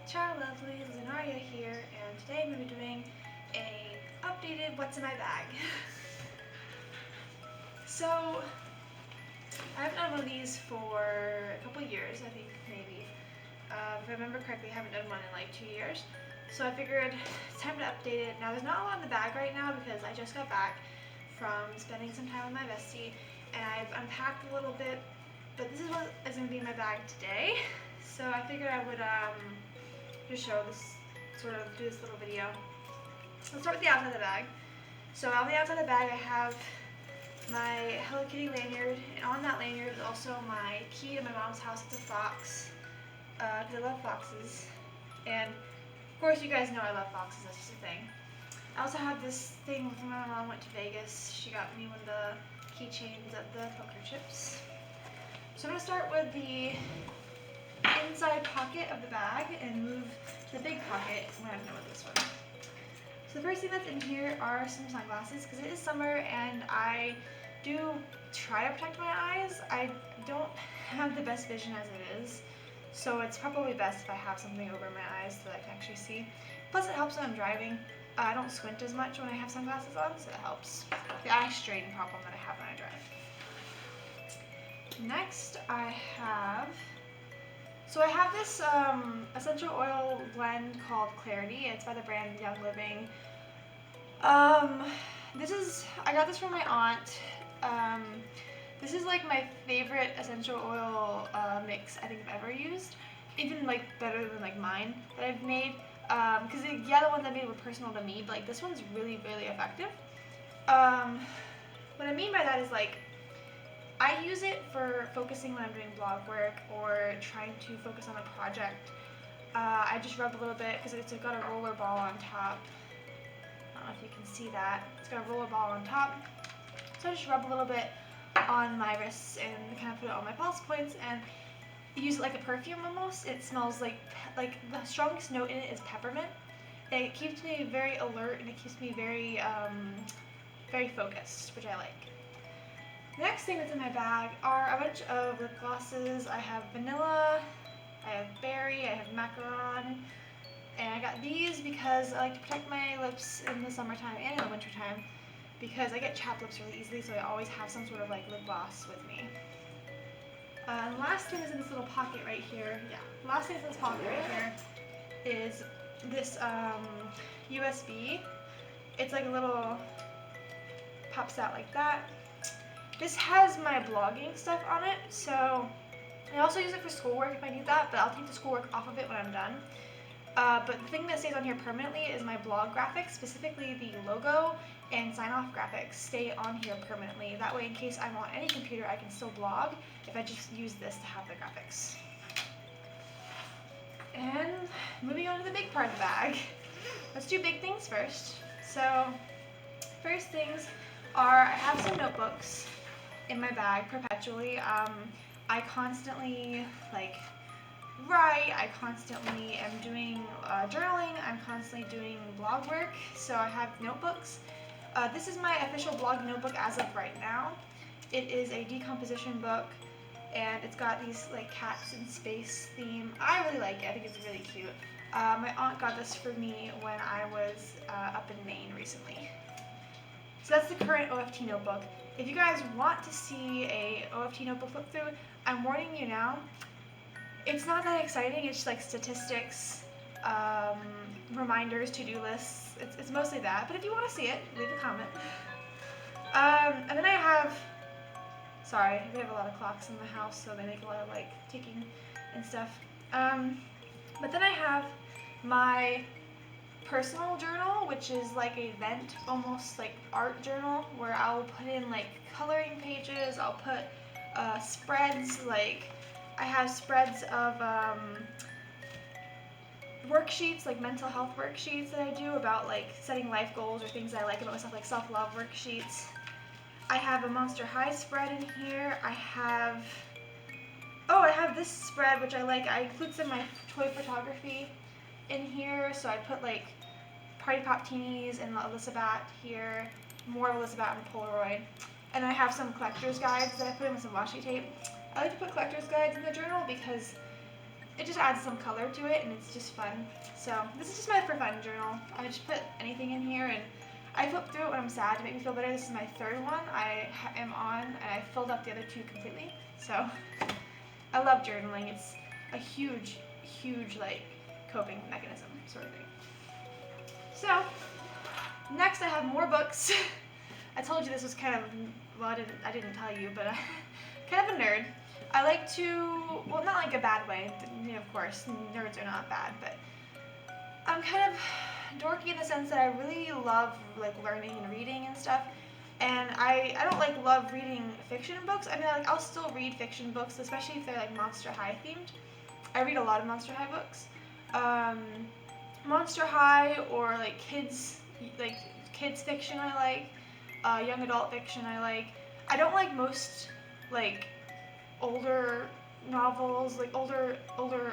Ciao, lovelies, Lunaria here, and today I'm going to be doing a updated what's in my bag. So, I haven't done one of these for a couple years, I think maybe. If I remember correctly, I haven't done one in like 2 years. So I figured it's time to update it. Now there's not a lot in the bag right now because I just got back from spending some time with my bestie, and I've unpacked a little bit, but this is what is going to be in my bag today. So I figured I would just show this, do this little video. Let's start with the outside of the bag. So on the outside of the bag I have my Hello Kitty lanyard, and on that lanyard is also my key to my mom's house. It's a fox, because I love foxes, and of course you guys know I love foxes, that's just a thing. I also have this thing when my mom went to Vegas. She got me one of the keychains of the poker chips. So I'm going to start with the inside pocket of the bag and move to the big pocket when I'm done with this one. So the first thing that's in here are some sunglasses because it is summer and I do try to protect my eyes. I don't have the best vision as it is, so it's probably best if I have something over my eyes so that I can actually see. Plus it helps when I'm driving. I don't squint as much when I have sunglasses on, so it helps. The eye strain problem that I have when I drive. Next I have this essential oil blend called Clarity. It's by the brand Young Living. I got this from my aunt. This is like my favorite essential oil mix I think I've ever used. Even like better than like mine that I've made. Because the ones I made were personal to me, but like this one's really, really effective. What I mean by that is like, I use it for focusing when I'm doing blog work or trying to focus on a project. I just rub a little bit because it's got a roller ball on top. I don't know if you can see that. It's got a roller ball on top. So I just rub a little bit on my wrists and kind of put it on my pulse points and use it like a perfume almost. It smells like the strongest note in it is peppermint. And it keeps me very alert and it keeps me very, very focused, which I like. The next thing that's in my bag are a bunch of lip glosses. I have vanilla, I have berry, I have macaron, and I got these because I like to protect my lips in the summertime and in the wintertime because I get chapped lips really easily, so I always have some sort of like lip gloss with me. The last thing is in this little pocket right here. Yeah, the last thing is in this pocket right here is this USB. It's like a little, pops out like that. This has my blogging stuff on it, so I also use it for schoolwork if I need that, but I'll take the schoolwork off of it when I'm done. But the thing that stays on here permanently is my blog graphics, specifically the logo and sign-off graphics stay on here permanently. That way, in case I'm on any computer, I can still blog if I just use this to have the graphics. And moving on to the big part of the bag. Let's do big things first. So, first things are I have some notebooks in my bag perpetually. I constantly write, I constantly am doing journaling, I'm constantly doing blog work, so I have notebooks. This is my official blog notebook as of right now. It is a decomposition book and it's got these like cats in space theme. I really like it, I think it's really cute. My aunt got this for me when I was up in Maine recently. So that's the current OFT notebook. If you guys want to see a OFT notebook flip through, I'm warning you now. It's not that exciting, it's just like statistics, reminders, to-do lists. It's mostly that, but if you want to see it, leave a comment. And then I have, sorry, we have a lot of clocks in the house, so they make a lot of like ticking and stuff. But then I have my personal journal, which is like a vent, almost like art journal, where I'll put in like coloring pages, I'll put spreads, like I have spreads of worksheets, like mental health worksheets that I do about like setting life goals or things that I like about myself, like self-love worksheets. I have a Monster High spread in here. I have this spread which I like. I include some of my toy photography in here, so I put like Party Pop Teenies and Alyssa Bat here, more Alyssa Bat and Polaroid. And I have some collector's guides that I put in with some washi tape. I like to put collector's guides in the journal because it just adds some color to it, and it's just fun. So this is just my for fun journal. I just put anything in here, and I flip through it when I'm sad to make me feel better. This is my third one I am on, and I filled up the other two completely. So I love journaling. It's a huge, huge like coping mechanism sort of thing. So next I have more books. I told you this was kind of, well, I didn't tell you, but kind of a nerd. I like to, well, not like a bad way, you know, of course, nerds are not bad, but I'm kind of dorky in the sense that I really love like learning and reading and stuff. And I don't like love reading fiction books. I mean, like I'll still read fiction books, especially if they're like Monster High themed. I read a lot of Monster High books. Monster High or like kids fiction I like. Young adult fiction I like. I don't like most like older novels, like older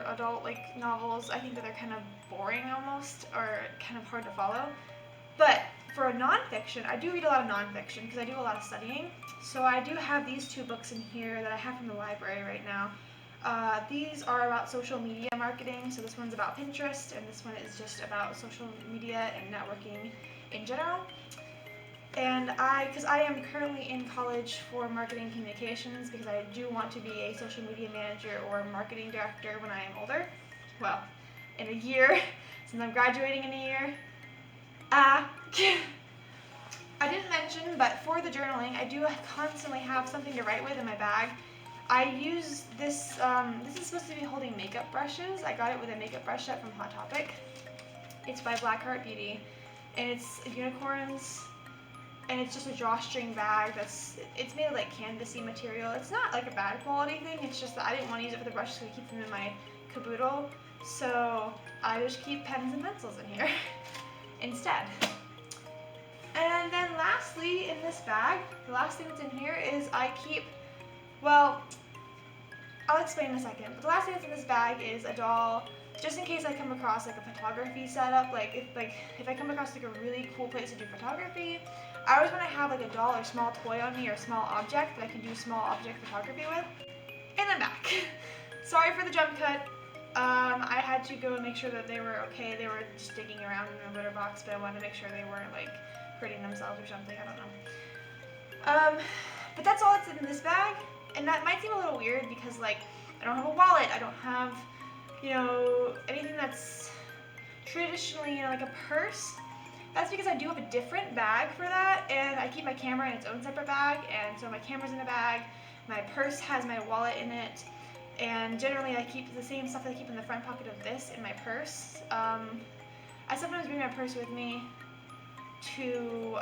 adult like novels. I think that they're kind of boring almost, or kind of hard to follow. But for a nonfiction, I do read a lot of nonfiction because I do a lot of studying. So I do have these two books in here that I have from the library right now. These are about social media marketing. So this one's about Pinterest, and this one is just about social media and networking in general. And because I am currently in college for marketing communications, because I do want to be a social media manager or a marketing director when I am older. Well, in a year, since I'm graduating in a year. I didn't mention, but for the journaling, I do constantly have something to write with in my bag. I use this, this is supposed to be holding makeup brushes. I got it with a makeup brush set from Hot Topic. It's by Blackheart Beauty, and it's unicorns, and it's just a drawstring bag it's made of like canvasy material. It's not like a bad quality thing, it's just that I didn't want to use it for the brushes so I keep them in my caboodle. So I just keep pens and pencils in here instead. And then lastly in this bag, the last thing that's in here is I keep, well, I'll explain in a second, but the last thing that's in this bag is a doll, just in case I come across like a photography setup, if I come across like a really cool place to do photography. I always want to have like a doll or small toy on me or a small object that I can do small object photography with. And I'm back. Sorry for the jump cut. I had to go and make sure that they were okay. They were just digging around in the litter box, but I wanted to make sure they weren't like hurting themselves or something. I don't know. But that's all that's in this bag, and that might seem a little weird because like I don't have a wallet. I don't have, you know, anything that's traditionally, you know, like a purse. That's because I do have a different bag for that, and I keep my camera in its own separate bag, and so my camera's in a bag, my purse has my wallet in it, and generally I keep the same stuff that I keep in the front pocket of this in my purse. I sometimes bring my purse with me to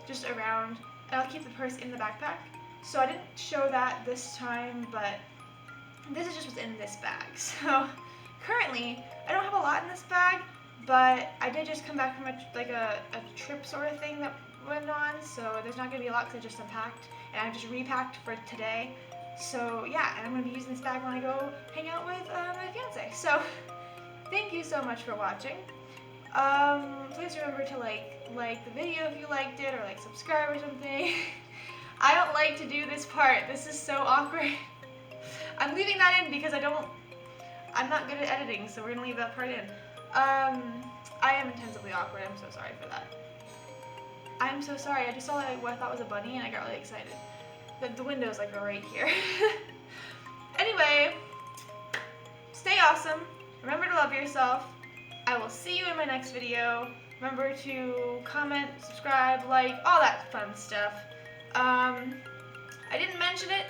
just around, and I'll keep the purse in the backpack. So I didn't show that this time, but this is just what's in this bag. So currently, I don't have a lot in this bag, but I did just come back from a trip sort of thing that went on, so there's not going to be a lot because I just unpacked, and I just repacked for today. So yeah, and I'm going to be using this bag when I go hang out with my fiance. So thank you so much for watching. Please remember to like the video if you liked it, or like subscribe or something. I don't like to do this part. This is so awkward. I'm leaving that in because I'm not good at editing, so we're going to leave that part in. I am intensively awkward. I'm so sorry for that. I'm so sorry. I just saw what I thought was a bunny and I got really excited. The window's like right here. Anyway, stay awesome. Remember to love yourself. I will see you in my next video. Remember to comment, subscribe, like, all that fun stuff. I didn't mention it,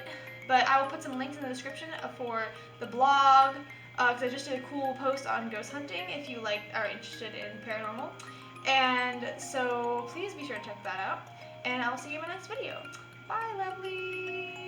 but I will put some links in the description for the blog, because I just did a cool post on ghost hunting if you are interested in paranormal. And so please be sure to check that out. And I'll see you in my next video. Bye, lovelies!